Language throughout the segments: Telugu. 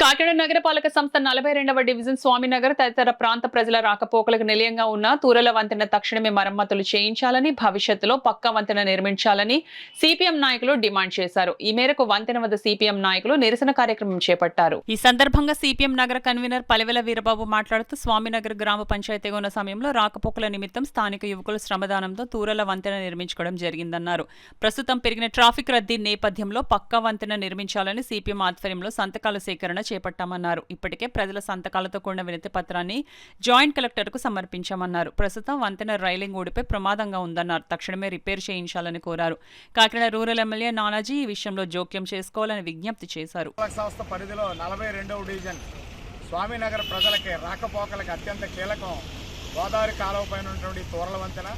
కాకినాడ నగరపాలక సంస్థ 42వ డివిజన్ స్వామినగర్ తదితర ప్రాంత ప్రజల రాకపోకలకు నిలయంగా ఉన్న తూరల వంతెన తక్షణమే మరమ్మతులు చేయించాలని, భవిష్యత్తులో పక్కా వంతెన నిర్మించాలని సిపిఎం నాయకులు డిమాండ్ చేశారు. ఈ మేరకు వంతెన వద్ద సిపిఎం నాయకులు నిరసన కార్యక్రమం చేపట్టారు. ఈ సందర్భంగా సిపిఎం నగర కన్వీనర్ పలివెల వీరబాబు మాట్లాడుతూ స్వామినగర్ గ్రామ పంచాయతీగా ఉన్న సమయంలో రాకపోకల నిమిత్తం స్థానిక యువకులు శ్రమదానంతో తూరల వంతెన నిర్మించుకోవడం జరిగిందన్నారు. ప్రస్తుతం పెరిగిన ట్రాఫిక్ రద్దీ నేపథ్యంలో పక్కా వంతెన నిర్మించాలని సిపిఎం ఆధ్వర్యంలో సంతకాల సేకరణ చేపట్టామన్నారు. ఇప్పటికే ప్రజల సంతకాలతో కూడిన వినతి పత్రాన్ని జాయింట్ కలెక్టర్కు సమర్పించామన్నారు. ప్రస్తుతం వంతెన రైలింగ్ ఊడిపై ప్రమాదంగా ఉందన్నారు. తక్షణమే రిపేర్ చేయించాలని కోరారు. కాకినాడ రూరల్ ఎమ్మెల్యే నానాజీ ఈ విషయంలో జోక్యం చేసుకోవాలని విజ్ఞప్తి చేశారు. సంస్థ పరిధిలో 42వ డివిజన్ స్వామినగర్ ప్రజలకి రాకపోకలకు అత్యంత కీలకం గోదావరి కాలువ పైన ఉన్నటువంటి తూరల వంతెన.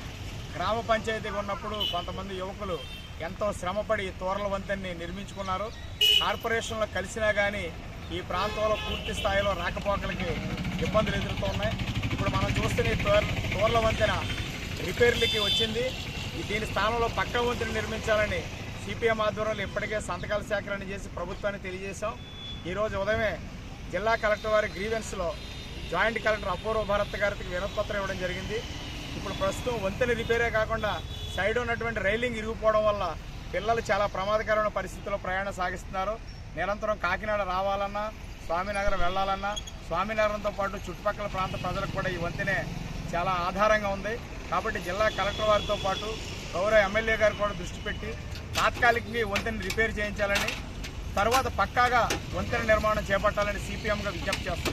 గ్రామ పంచాయతీగా ఉన్నప్పుడు కొంతమంది యువకులు ఎంతో శ్రమపడి తూరల వంతెనని నిర్మించుకున్నారు. కార్పొరేషన్లో కలిసినా కానీ ఈ ప్రాంతంలో పూర్తి స్థాయిలో రాకపోకలకి ఇబ్బందులు ఎదురుతున్నాయి. ఇప్పుడు మనం చూస్తున్న తూరల వంతెన రిపేర్లకి వచ్చింది. దీని స్థానంలో పక్కా వంతెన నిర్మించాలని సిపిఎం ఆధ్వర్యంలో ఇప్పటికే సంతకాల సేకరణ చేసి ప్రభుత్వాన్ని తెలియజేశాం. ఈరోజు ఉదయమే జిల్లా కలెక్టర్ వారి గ్రీవెన్స్లో జాయింట్ కలెక్టర్ అపూర్వ భారత్ గారికి వినతిపత్రం ఇవ్వడం జరిగింది. ఇప్పుడు ప్రస్తుతం వంతెన రిపేరే కాకుండా సైడ్ ఉన్నటువంటి రైలింగ్ ఇరిగిపోవడం వల్ల పిల్లలు చాలా ప్రమాదకరమైన పరిస్థితుల్లో ప్రయాణం సాగిస్తున్నారు. నిరంతరం కాకినాడ రావాలన్నా, స్వామినగరం వెళ్ళాలన్నా, స్వామినగరంతో పాటు చుట్టుపక్కల ప్రాంత ప్రజలకు కూడా ఈ వంతెనే చాలా ఆధారంగా ఉంది. కాబట్టి జిల్లా కలెక్టర్ వారితో పాటు గౌరవ ఎమ్మెల్యే గారు కూడా దృష్టి పెట్టి తాత్కాలికంగా ఈ వంతెన రిపేర్ చేయించాలని, తర్వాత పక్కాగా వంతెన నిర్మాణం చేపట్టాలని సిపిఎంగా విజ్ఞప్తి చేస్తున్నాం.